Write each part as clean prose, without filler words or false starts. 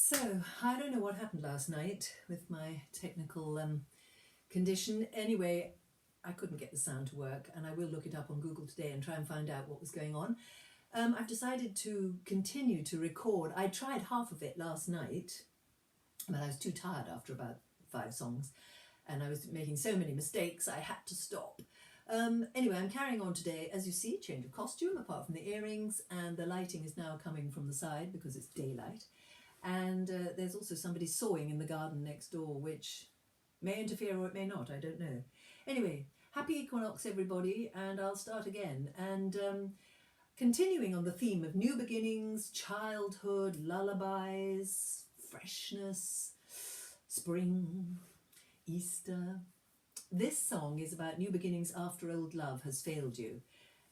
So, I don't know what happened last night with my technical condition. Anyway, I couldn't get the sound to work, and I will look it up on Google today and try and find out what was going on. I've decided to continue to record. I tried half of it last night, but I was too tired after about 5 songs, and I was making so many mistakes I had to stop. Anyway, I'm carrying on today. As you see, change of costume apart from the earrings, and the lighting is now coming from the side because it's daylight. And there's also somebody sawing in the garden next door, which may interfere or it may not, I don't know. Anyway, happy Equinox everybody, and I'll start again. And continuing on the theme of new beginnings, childhood, lullabies, freshness, spring, Easter. This song is about new beginnings after old love has failed you.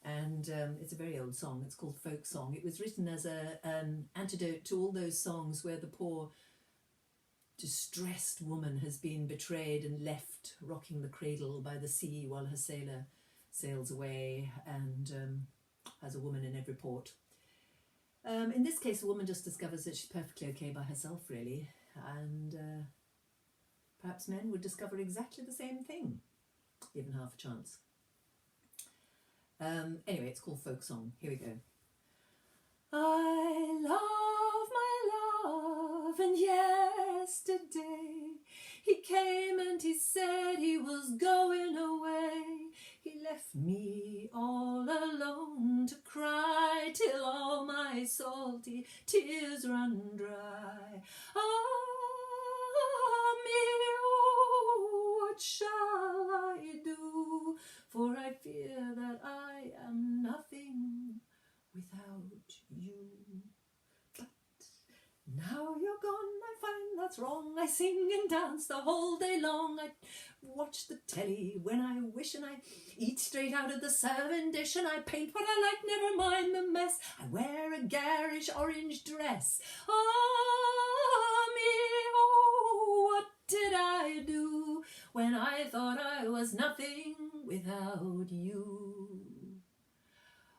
And it's a very old song. It's called Folk Song. It was written as an antidote to all those songs where the poor distressed woman has been betrayed and left rocking the cradle by the sea while her sailor sails away and has a woman in every port. In this case, a woman just discovers that she's perfectly okay by herself, really, and perhaps men would discover exactly the same thing, given half a chance. Anyway, it's called Folk Song. Here we go. I love my love, and yesterday he came and he said he was going away. He left me all alone to cry till all my salty tears run dry. Ah, me, oh, what shall I do? For I fear that I am nothing without you. But now you're gone, I find that's wrong. I sing and dance the whole day long. I watch the telly when I wish, and I eat straight out of the serving dish, and I paint what I like, never mind the mess. I wear a garish orange dress. Ah, me, oh, what did I do when I thought I was nothing without you?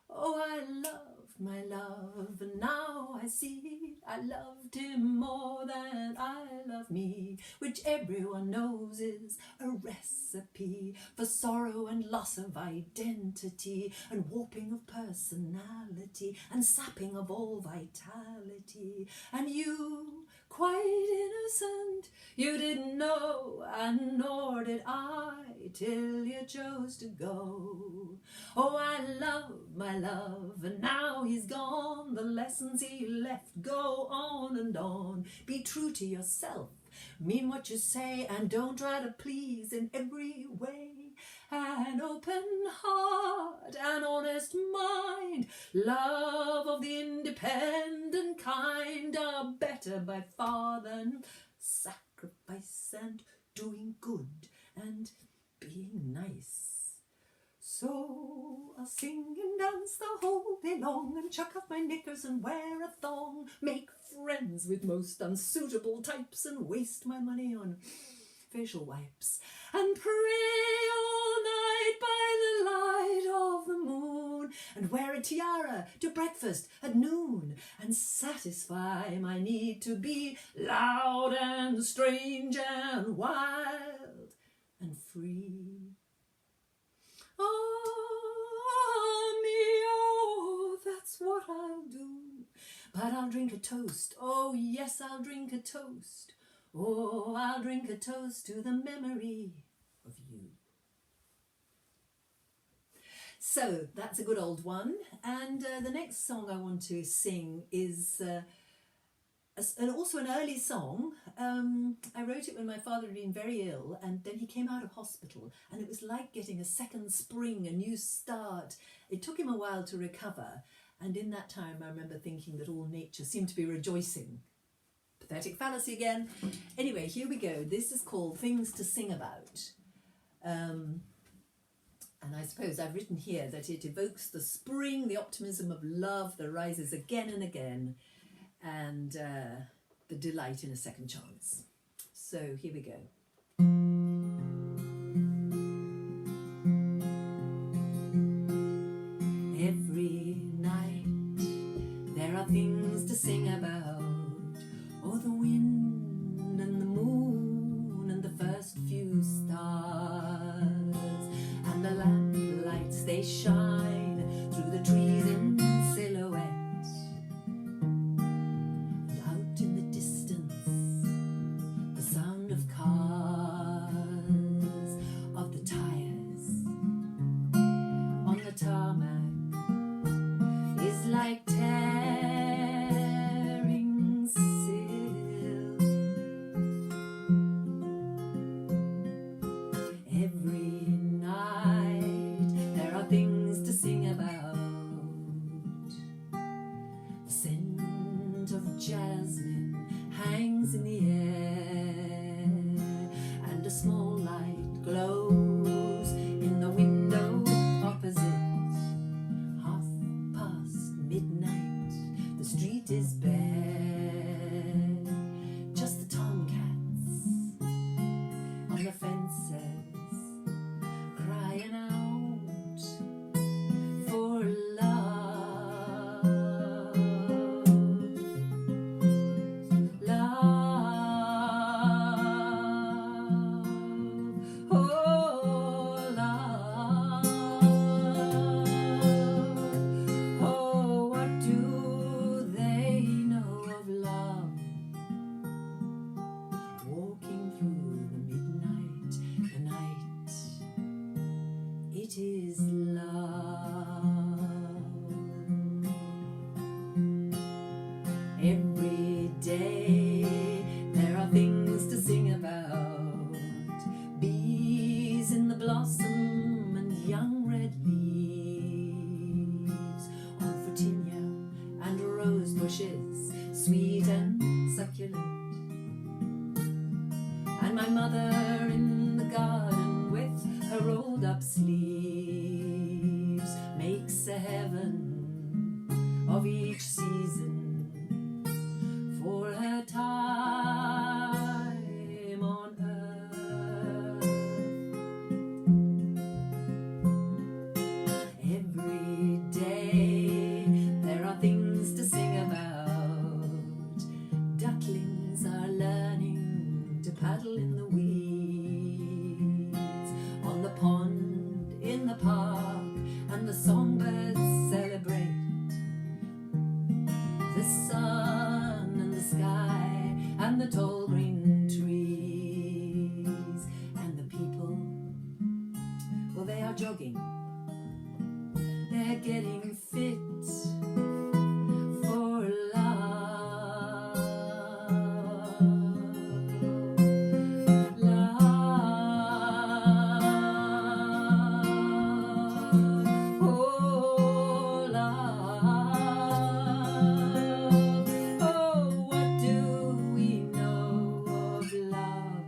Oh, I loved my love, and now I see I loved him more than I love me, which everyone knows is a recipe for sorrow and loss of identity, and warping of personality, and sapping of all vitality. And you, quite innocent, you didn't know, and nor did I, till you chose to go. Oh, I love my love, and now he's gone. The lessons he left go on and on. Be true to yourself, mean what you say, and don't try to please in every way. An open heart, an honest mind, love of the independent kind are better by far than sacrifice and doing good and being nice. So I'll sing and dance the whole day long, and chuck off my knickers and wear a thong, make friends with most unsuitable types, and waste my money on facial wipes, and pray all night by the light of the moon, and wear a tiara to breakfast at noon, and satisfy my need to be loud and strange and wild and free. Oh, me, oh, that's what I'll do. But I'll drink a toast. Oh, yes, I'll drink a toast. Oh, I'll drink a toast to the memory of you. So that's a good old one. And the next song I want to sing is also an early song. I wrote it when my father had been very ill, and then he came out of hospital, and it was like getting a second spring, a new start. It took him a while to recover, and in that time I remember thinking that all nature seemed to be rejoicing. Pathetic fallacy again. Anyway, here we go. This is called Things to Sing About. And I suppose I've written here that it evokes the spring, the optimism of love that rises again and again, and the delight in a second chance. So here we go. Every night there are things to sing about. Oh, the wind and the moon and the first few stars, and the lamp lights, they shine through the trees in silhouette, and out in the distance the sound of cars, of the tires on the tarmac is like tearing silk. Every night there are things to sing about. The scent of jasmine hangs in the air, and a small light glows in the window opposite. Midnight, the street is bare, just the tomcats on the fences crying out for love, love, oh love. Oh, what do they know of love? Walking through the midnight, the night, it is love. Every day there are things to sing about. Bees in the blossom and young red leaves on Fruitinia and rose bushes, sweet and succulent. And my mother in the garden with her rolled up sleeves makes a heaven of each season for her time on earth. Every day there are things to sing about. Ducklings are learning to paddle in the weeds on the pond in the park, and the songbirds celebrate the sun and the sky and the tall green trees, and the people, well, they are jogging. They're getting fit for love, love, oh love. Oh, what do we know of love?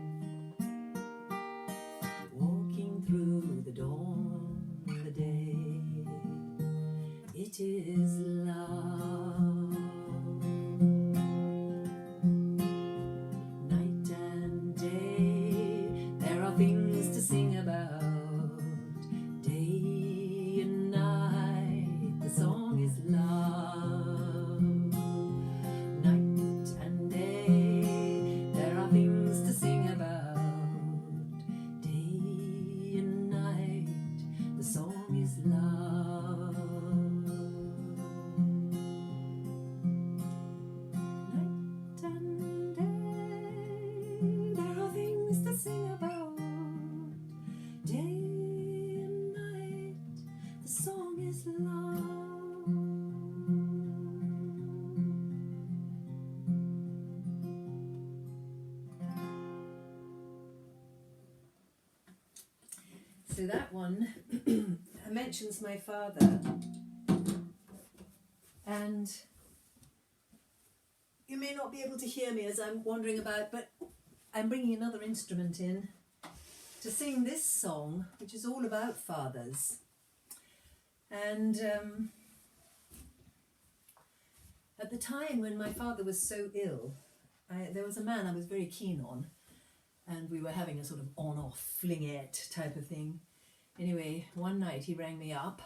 Walking through the dawn, the day, it is love. Night and day there are things to sing about. Day and night the song is love. Night and day there are things to sing about. Day and night the song is love. Night and day there are things to sing about. Day and night the song is love. So that one mentions my father, and you may not be able to hear me as I'm wandering about, but I'm bringing another instrument in to sing this song, which is all about fathers. And at the time when my father was so ill, there was a man I was very keen on, and we were having a sort of on-off flingette type of thing. Anyway, one night he rang me up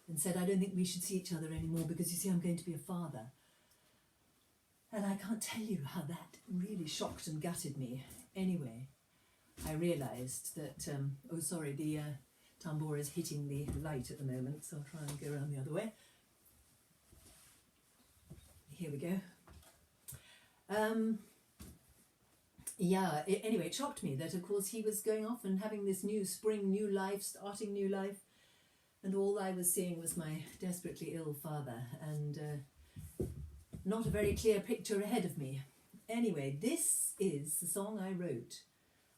and said, I don't think we should see each other anymore because, you see, I'm going to be a father. And I can't tell you how that really shocked and gutted me. Anyway, I realised that, oh sorry, the tambour is hitting the light at the moment, so I'll try and go around the other way. Here we go. Anyway, it shocked me that, of course, he was going off and having this new spring, new life, starting new life, and all I was seeing was my desperately ill father, and not a very clear picture ahead of me. Anyway, this is the song I wrote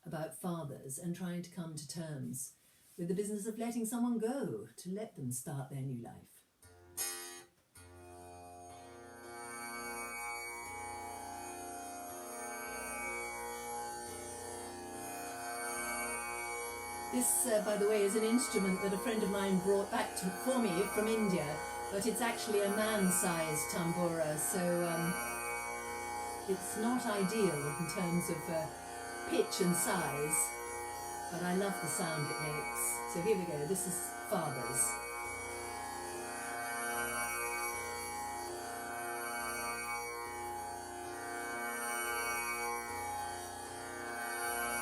about fathers and trying to come to terms with the business of letting someone go, to let them start their new life. This, by the way, is an instrument that a friend of mine brought back for me from India, but it's actually a man-sized tambura, so it's not ideal in terms of pitch and size, but I love the sound it makes. So here we go, this is Fathers.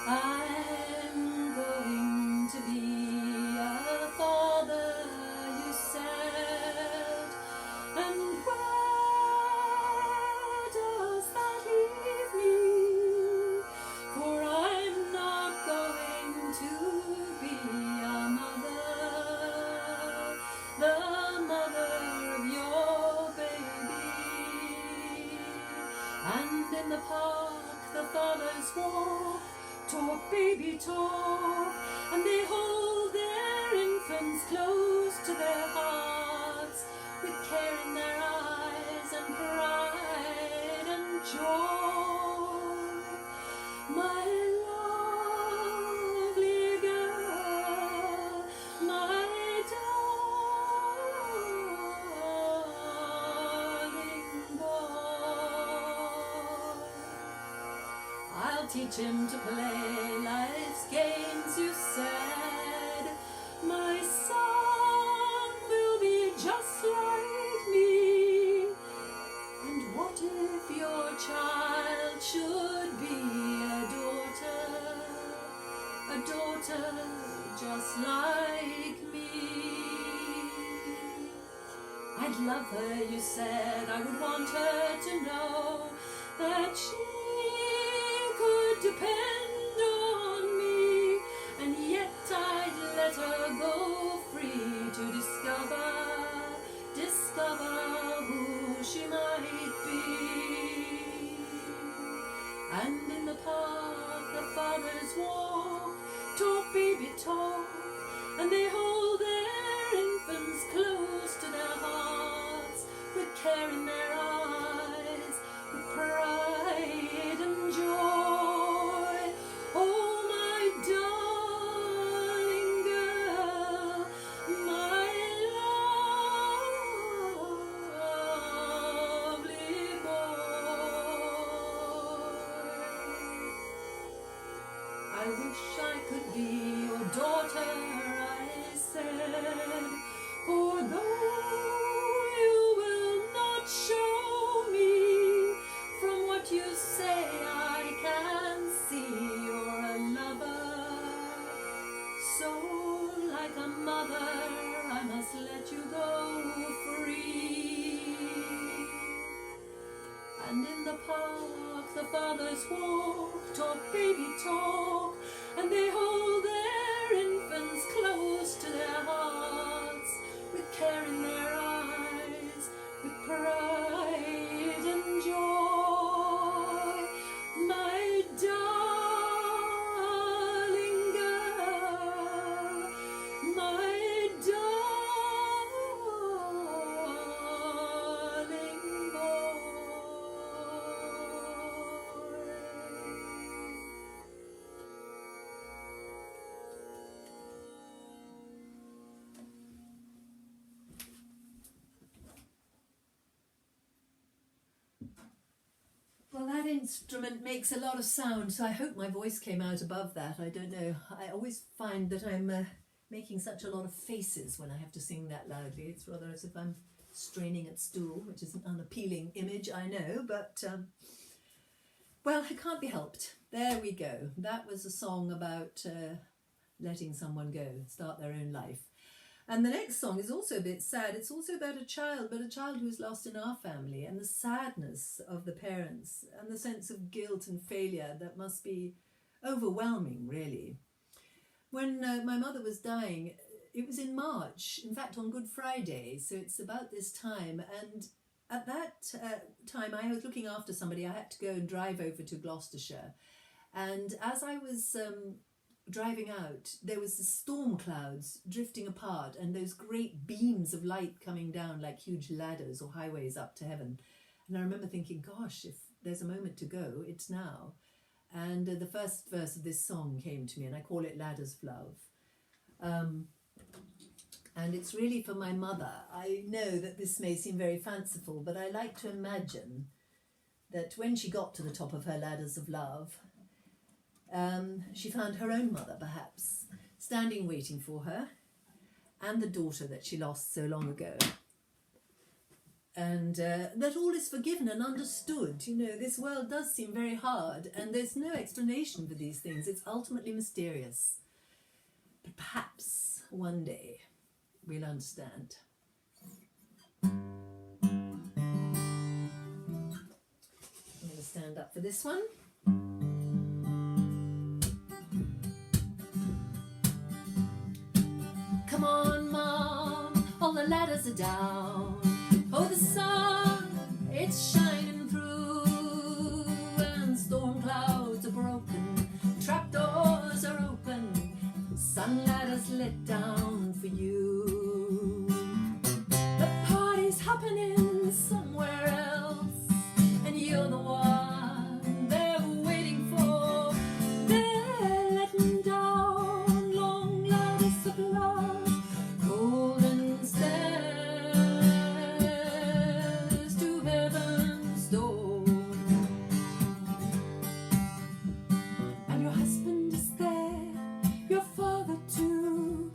I'm going to be a father, you said, and where does that leave me? For I'm not going to be a mother, the mother of your baby. And in the park the fathers walk, talk baby talk, and they hold their infants close to their hearts, with care in their eyes and pride and joy. My lovely girl, my darling boy, I'll teach him to play life's games, you said. My son will be just like me. And what if your child should be a daughter just like me? I'd love her, you said. I would want her to know that she could depend on me, and yet I'd let her go free to discover who she might be. And in the park the fathers walk, talk baby talk, and they hold their infants close to their hearts, with care in their eyes, with pride and joy. Oh, my darling girl, my lovely boy, I wish I could be your daughter, I said, although you will not show me. From what you say I can see you're a lover, so like a mother I must let you go free. And in the park the fathers walk, talk baby talk, and they hold their infants close to their hearts, with care in their eyes, with pride and joy. My darling girl, my darling boy. Well, that instrument makes a lot of sound, so I hope my voice came out above that. I don't know. I always find that I'm making such a lot of faces when I have to sing that loudly. It's rather as if I'm straining at stool, which is an unappealing image, I know, but well, it can't be helped. There we go. That was a song about letting someone go, start their own life. And the next song is also a bit sad. It's also about a child, but a child who was lost in our family, and the sadness of the parents and the sense of guilt and failure that must be overwhelming, really. When my mother was dying, it was in March, in fact on Good Friday, so it's about this time. And at that time I was looking after somebody. I had to go and drive over to Gloucestershire. And as I was driving out, there was the storm clouds drifting apart and those great beams of light coming down like huge ladders or highways up to heaven. And I remember thinking, gosh, if there's a moment to go, it's now. And the first verse of this song came to me, and I call it Ladders of Love. And it's really for my mother. I know that this may seem very fanciful, but I like to imagine that when she got to the top of her ladders of love, she found her own mother, perhaps, standing waiting for her, and the daughter that she lost so long ago. And that all is forgiven and understood. You know, this world does seem very hard, and there's no explanation for these things. It's ultimately mysterious. But perhaps one day we'll understand. I'm going to stand up for this one. Come on, Mom, all the ladders are down. Oh, the sun, it's shining through, and storm clouds are broken, trapdoors are open, sun ladders let down for you. The party's happening somewhere else, and you're the one they're waiting for. They're letting down long ladders of love, golden stairs to heaven's door. And your husband is there, your father too.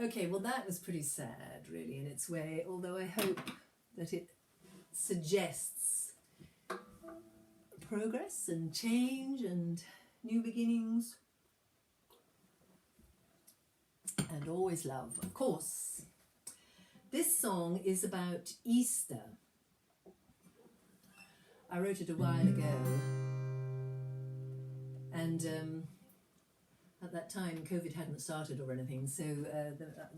Okay, well that was pretty sad really in its way, although I hope that it suggests progress and change and new beginnings and always love, of course. This song is about Easter. I wrote it a while ago, and at that time COVID hadn't started or anything, so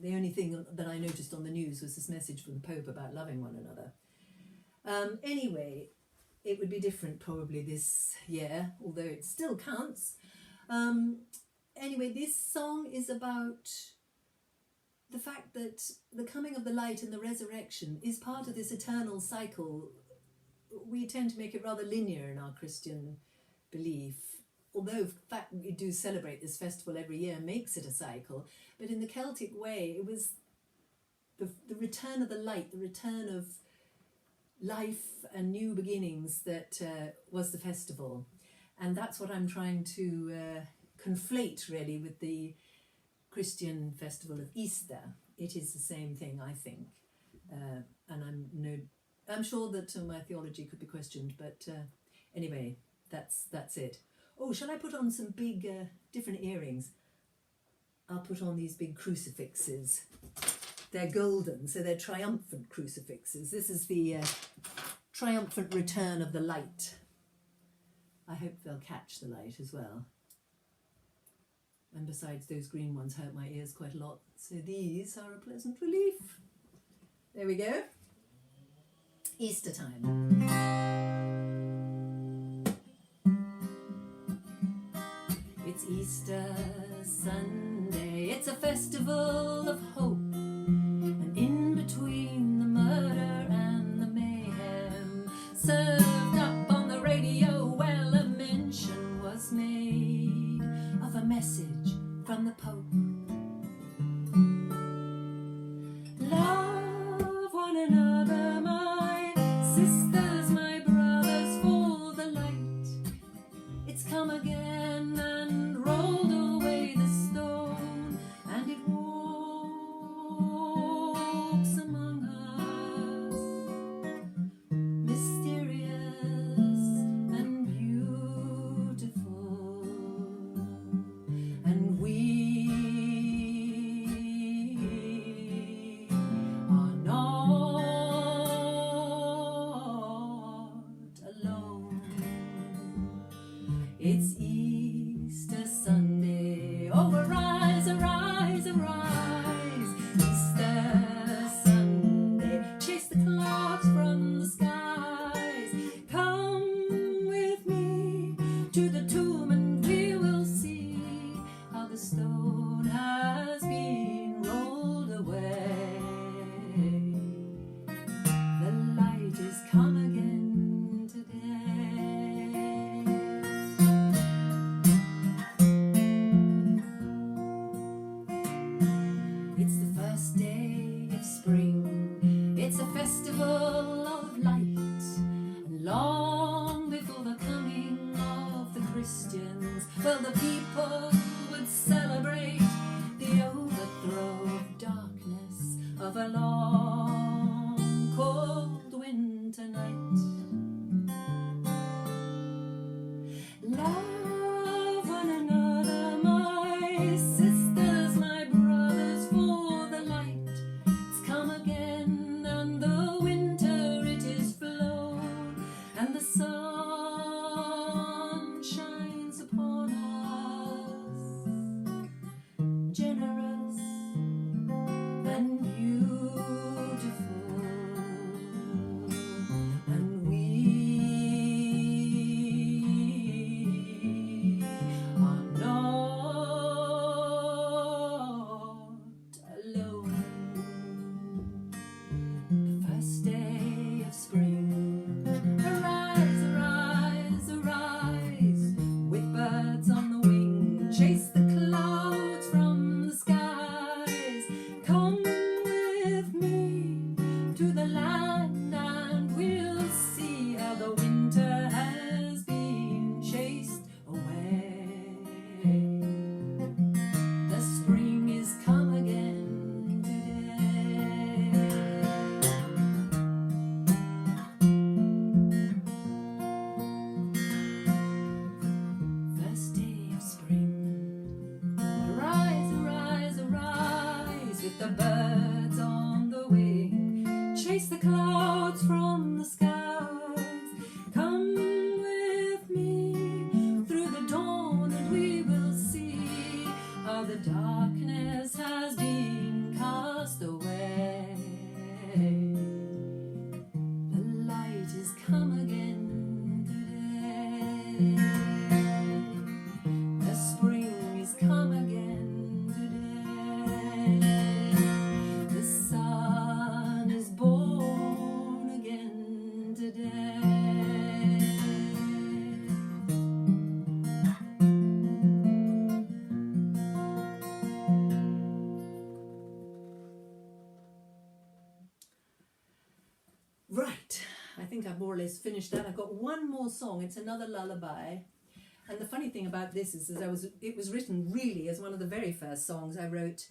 the only thing that I noticed on the news was this message from the Pope about loving one another. Anyway, it would be different probably this year, although it still counts. Anyway, this song is about the fact that the coming of the light and the resurrection is part of this eternal cycle. We tend to make it rather linear in our Christian belief, although the fact that we do celebrate this festival every year makes it a cycle. But in the Celtic way, it was the return of the light, the return of life and new beginnings that was the festival. And that's what I'm trying to conflate really with the Christian festival of Easter. It is the same thing, I think. And I'm sure that my theology could be questioned, but anyway, that's it. Oh, shall I put on some big different earrings? I'll put on these big crucifixes. They're golden, so they're triumphant crucifixes. This is the triumphant return of the light. I hope they'll catch the light as well. And besides, those green ones hurt my ears quite a lot, so these are a pleasant relief. There we go. Easter time. It's Easter Sunday, it's a festival of hope, and in between the murder and the mayhem served up on the radio, well, a mention was made of a message from the Pope. Love one another, my sisters, my brothers, for the light it's come again and rolled away the stone, and it walks among us, mysterious and beautiful, and we are not alone. It's Easter Sunday. Oh, arise, arise, arise. Easter Sunday. Chase the clouds from the skies. Come with me to the tomb and we will see how the stone has been rolled away. The light is come again today. It's the first day of spring. It's a festival of light. And long before the coming of the Christians, well, the people would celebrate the overthrow of darkness of a long, cold winter night. Love one another, my sisters, my brothers, for the light it's come again, and the winter it is flown, and the sun shines upon us, generous and beautiful. think I've more or less finished that. I've got one more song. It's another lullaby. And the funny thing about this is it was written really as one of the very first songs I wrote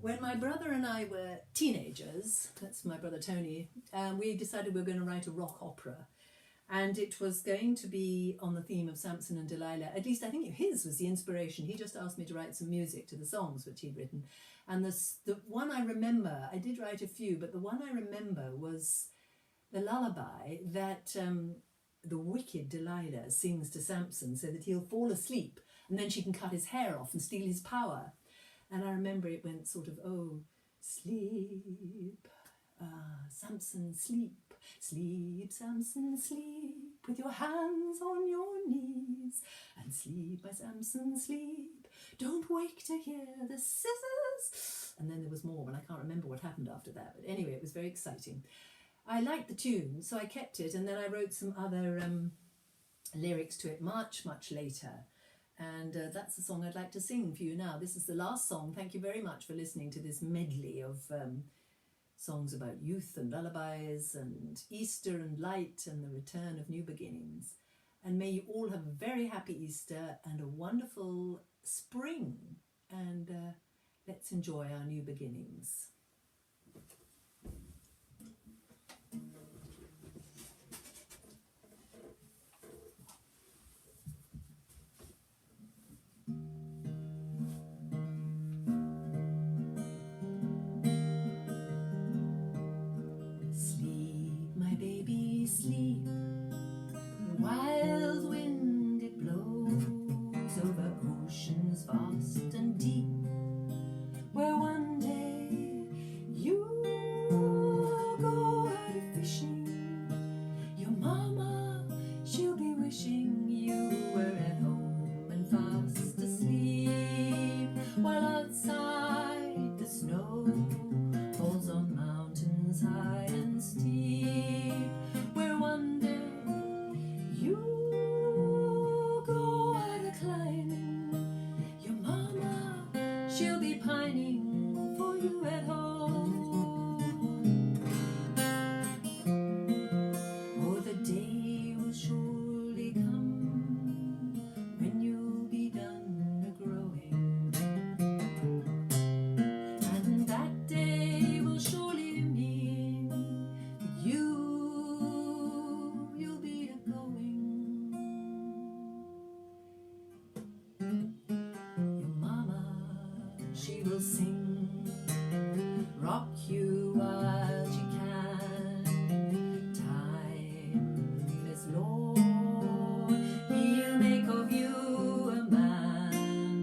when my brother and I were teenagers. That's my brother Tony. We decided we were going to write a rock opera. And it was going to be on the theme of Samson and Delilah. At least I think his was the inspiration. He just asked me to write some music to the songs which he'd written. And the one I remember, I did write a few, but the one I remember was the lullaby that the wicked Delilah sings to Samson so that he'll fall asleep and then she can cut his hair off and steal his power. And I remember it went sort of, oh, sleep, Samson, sleep. Sleep, Samson, sleep, with your hands on your knees. And sleep, my Samson, sleep. Don't wake to hear the scissors. And then there was more, and I can't remember what happened after that. But anyway, it was very exciting. I liked the tune, so I kept it. And then I wrote some other lyrics to it much, much later. And that's the song I'd like to sing for you now. This is the last song. Thank you very much for listening to this medley of songs about youth and lullabies and Easter and light and the return of new beginnings. And may you all have a very happy Easter and a wonderful spring. And let's enjoy our new beginnings. Sleep, the wild wind it blows over oceans vast and deep, where one day you'll go out fishing. Your mama, she'll be wishing you were at home and fast asleep, while outside the snow falls on mountains high and steep. She'll be pining for you at home. Oh, the day will surely come when you'll be done growing, and that day will surely mean that you'll be a-going. She will sing, rock you while she can. Time is Lord, he'll make of you a man.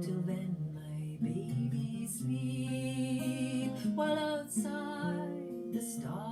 Till then, my baby, sleep, while outside the stars